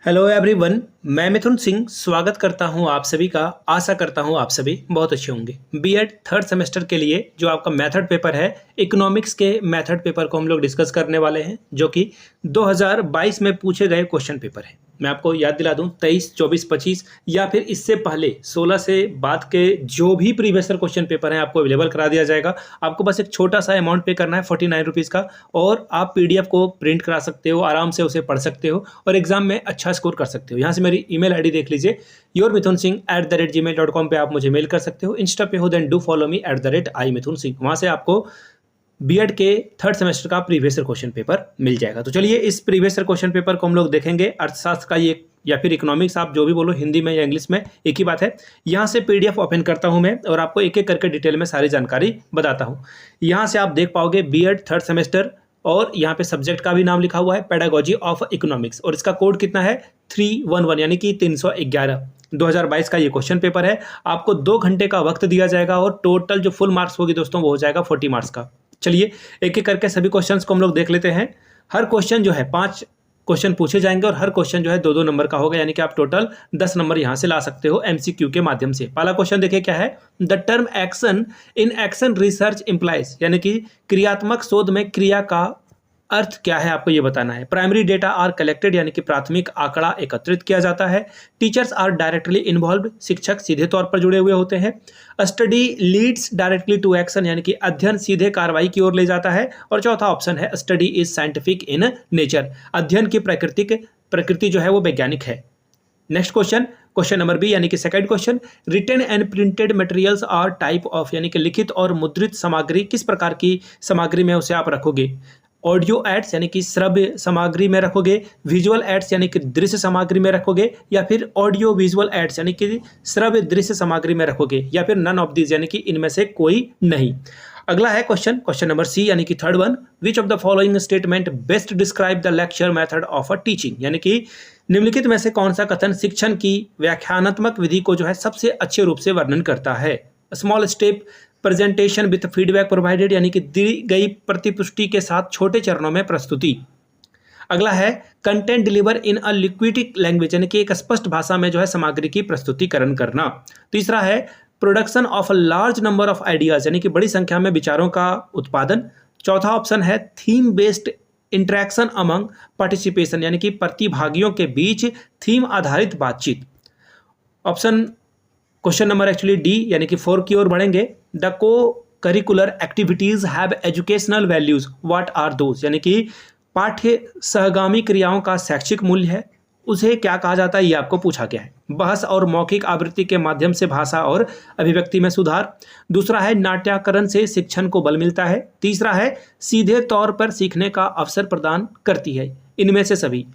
Hello everyone, मैं मिथुन सिंह स्वागत करता हूं आप सभी का। आशा करता हूं आप सभी बहुत अच्छे होंगे। बीएड थर्ड सेमेस्टर के लिए जो आपका मेथड पेपर है, इकोनॉमिक्स के मेथड पेपर को हम लोग डिस्कस करने वाले हैं, जो कि 2022 में पूछे गए क्वेश्चन पेपर है। मैं आपको याद दिला दूं, 23, 24, 25 या फिर इससे पहले 16 से बाद के जो भी प्रीवियस क्वेश्चन पेपर हैं आपको अवेलेबल करा दिया जाएगा। आपको बस एक छोटा सा अमाउंट पे करना है 49 रुपीज़ का, और आप पीडीएफ को प्रिंट करा सकते हो, आराम से उसे पढ़ सकते हो और एग्जाम में अच्छा स्कोर कर सकते हो। यहाँ से मेरी ईमेल आईडी देख लीजिए, yourmithunsingh@gmail.com पे आप मुझे मेल कर सकते हो। इंस्टा पे हो then do follow me @iMithunSingh। वहाँ से आपको बीएड के थर्ड सेमेस्टर का प्रीवियस क्वेश्चन पेपर मिल जाएगा। तो चलिए इस प्रीवियस क्वेश्चन पेपर को हम लोग देखेंगे। अर्थशास्त्र का ये या फिर इकोनॉमिक्स, आप जो भी बोलो, हिंदी में या इंग्लिश में एक ही बात है। यहाँ से पीडीएफ ओपन करता हूँ मैं और आपको एक एक करके डिटेल में सारी जानकारी बताता हूँ। यहाँ से आप देख पाओगे बीएड थर्ड सेमेस्टर, और यहाँ पे सब्जेक्ट का भी नाम लिखा हुआ है पेडागोजी ऑफ इकोनॉमिक्स, और इसका कोड कितना है 311 यानी कि 311। 2022 का ये क्वेश्चन पेपर है। आपको 2 घंटे का वक्त दिया जाएगा और टोटल जो फुल मार्क्स होगी दोस्तों वो हो जाएगा 40 मार्क्स का। चलिए एक एक करके सभी क्वेश्चंस को हम लोग देख लेते हैं। हर क्वेश्चन जो है 5 क्वेश्चन पूछे जाएंगे और हर क्वेश्चन जो है 2-2 नंबर का होगा, यानी कि आप टोटल 10 नंबर यहां से ला सकते हो एमसीक्यू के माध्यम से। पहला क्वेश्चन देखिए क्या है। The term action in action research implies, यानी कि क्रियात्मक शोध में क्रिया का अर्थ क्या है, आपको ये बताना है। प्राइमरी डेटा आर कलेक्टेड, यानी कि प्राथमिक आंकड़ा एकत्रित किया जाता है। टीचर्स आर डायरेक्टली इन्वॉल्व, शिक्षक सीधे तौर पर जुड़े हुए होते हैं। Study leads directly to action, यानी कि अध्ययन सीधे कार्रवाई की ओर ले जाता है। और चौथा ऑप्शन है study is scientific in nature, अध्ययन की प्रकृति जो है वो वैज्ञानिक है। नेक्स्ट क्वेश्चन नंबर बी, यानी कि second question. Written and printed materials are type of, यानी कि लिखित और मुद्रित सामग्री किस प्रकार की सामग्री में उसे आप रखोगे। ऑडियो एड्स, यानी कि श्रव्य सामग्री में रखोगे। विजुअल एड्स, यानी कि दृश्य सामग्री में रखोगे, या फिर ऑडियो विजुअल एड्स, यानी कि श्रव्य दृश्य सामग्री में रखोगे, या फिर नन ऑफ दीज, यानी कि इनमें से कोई नहीं। अगला है क्वेश्चन नंबर सी, यानी कि third one. Which of the following statement best describe the lecture method of a teaching, यानी कि निम्नलिखित में से कौन सा कथन शिक्षण की व्याख्यानात्मक विधि को जो है सबसे अच्छे रूप से वर्णन करता है। Small step presentation with feedback provided, यानी कि दी गई प्रतिपुष्टि के साथ छोटे चरणों में प्रस्तुति। अगला है content deliver in a linguistic language, यानी कि एक स्पष्ट भाषा में जो है सामग्री की प्रस्तुतिकरण करना। तीसरा है production of a large number of ideas, यानी कि बड़ी संख्या में विचारों का उत्पादन। चौथा ऑप्शन है theme based interaction among participation, यानी कि प्रतिभागियों के बीच थीम आधारित बातचीत। क्वेश्चन नंबर एक्चुअली डी, यानी कि 4 की ओर बढ़ेंगे। The co curricular activities have educational values, what are those, यानी कि पाठ्य सहगामी क्रियाओं का शैक्षिक मूल्य है, उसे क्या कहा जाता है, ये आपको पूछा गया है। बहस और मौखिक आवृत्ति के माध्यम से भाषा और अभिव्यक्ति में सुधार। दूसरा है नाट्यकरण से शिक्षण को बल मिलता है। तीसरा है सीधे तौर पर सीखने का अवसर प्रदान करती है। इनमें से सभी।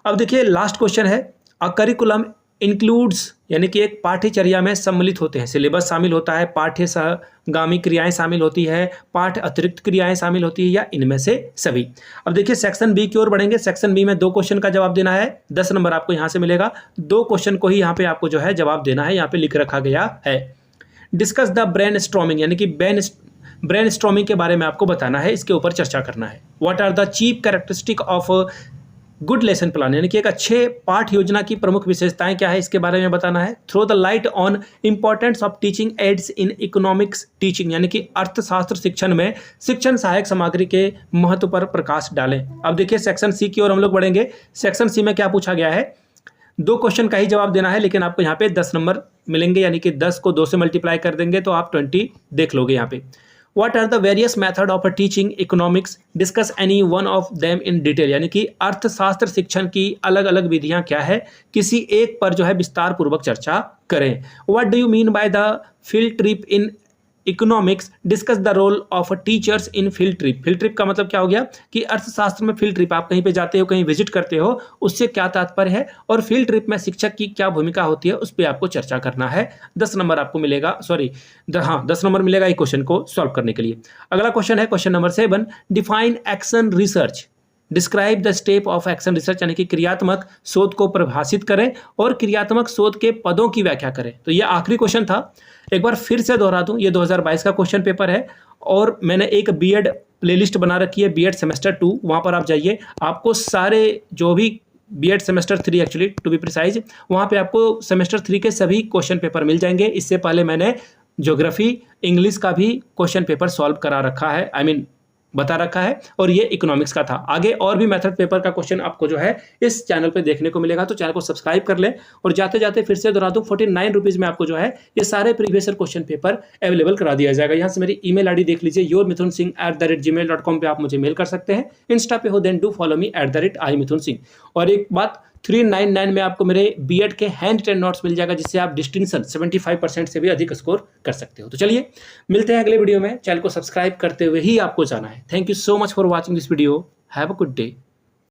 अब देखिए लास्ट क्वेश्चन है। अ करिकुलम इंक्लूड्स, यानी कि एक पाठ्यचर्या में सम्मिलित होते हैं, सिलेबस शामिल होता है, पाठ्य सहगामी क्रियाएं शामिल होती है, पाठ अतिरिक्त क्रियाएं शामिल होती है, या इनमें से सभी। अब देखिए सेक्शन बी की ओर बढ़ेंगे। सेक्शन बी में 2 क्वेश्चन का जवाब देना है, 10 नंबर आपको यहाँ से मिलेगा। 2 क्वेश्चन को ही यहाँ पे आपको जो है जवाब देना है, यहाँ पे लिख रखा गया है। डिस्कस द ब्रेन स्ट्रॉमिंग, यानी कि ब्रेन स्ट्रॉमिंग के बारे में आपको बताना है, इसके ऊपर चर्चा करना है। What are the chief characteristic of good lesson plan, यानी कि एक अच्छे पाठ योजना की प्रमुख विशेषताएं क्या है, इसके बारे में बताना है। Throw the light on importance of teaching aids in economics teaching, यानी कि अर्थशास्त्र शिक्षण में शिक्षण सहायक सामग्री के महत्व पर प्रकाश डालें। अब देखिए सेक्शन सी की ओर हम लोग बढ़ेंगे। सेक्शन सी में क्या पूछा गया है। 2 क्वेश्चन का ही जवाब देना है, लेकिन आपको यहाँ पे 10 नंबर मिलेंगे, यानी कि 10 को 2 से मल्टीप्लाई कर देंगे तो आप 20 देख लोगे यहाँ पे। What are the various method of teaching economics? Discuss any one of them in detail, यानी कि अर्थशास्त्र शिक्षण की अलग अलग विधियां क्या है, किसी एक पर जो है विस्तार पूर्वक चर्चा करें। What do you mean by the field trip in economics? Discuss the role of teachers in field trip. Field trip का मतलब क्या हो गया कि अर्थशास्त्र में फील्ड ट्रिप, आप कहीं पे जाते हो, कहीं विजिट करते हो, उससे क्या तात्पर्य है, और फील्ड ट्रिप में शिक्षक की क्या भूमिका होती है, उस पर आपको चर्चा करना है। 10 नंबर आपको मिलेगा, 10 नंबर मिलेगा एक क्वेश्चन को सॉल्व करने के लिए। अगला क्वेश्चन है question number 7। Define action research, describe the step of action research, यानी कि क्रियात्मक शोध को परिभाषित करें और क्रियात्मक शोध के पदों की व्याख्या करें। तो ये आखिरी क्वेश्चन था, एक बार फिर से दोहरा दूं, ये 2022 का क्वेश्चन पेपर है और मैंने एक बीएड प्लेलिस्ट बना रखी है, बीएड सेमेस्टर 2, वहां पर आप जाइए, आपको सारे जो भी B Ed semester 3 actually to be precise, वहाँ पे आपको सेमेस्टर 3 के सभी क्वेश्चन पेपर मिल जाएंगे। इससे पहले मैंने ज्योग्राफी, इंग्लिश का भी क्वेश्चन पेपर सॉल्व करा रखा है, आई मीन बता रखा है, और ये इकोनॉमिक्स का था। आगे और भी मेथड पेपर का क्वेश्चन आपको जो है इस चैनल पे देखने को मिलेगा, तो चैनल को सब्सक्राइब कर लें। और जाते जाते फिर से दोहरा दूं, 49 रुपीज़ में आपको जो है ये सारे previous year question paper available करा दिया जाएगा। यहाँ से मेरी ईमेल आईडी देख लीजिए, yourmithunsingh@gmail.com पे आप मुझे मेल कर सकते हैं। इंस्टा पे हो then do follow me @imithunsingh। और एक बात, 399 में आपको मेरे बीएड के हैंड टेन नोट्स मिल जाएगा, जिससे आप डिस्टिंक्शन 75% से भी अधिक स्कोर कर सकते हो। तो चलिए मिलते हैं अगले वीडियो में। चैनल को सब्सक्राइब करते हुए ही आपको जाना है। Thank you so much for watching this video. Have a good day.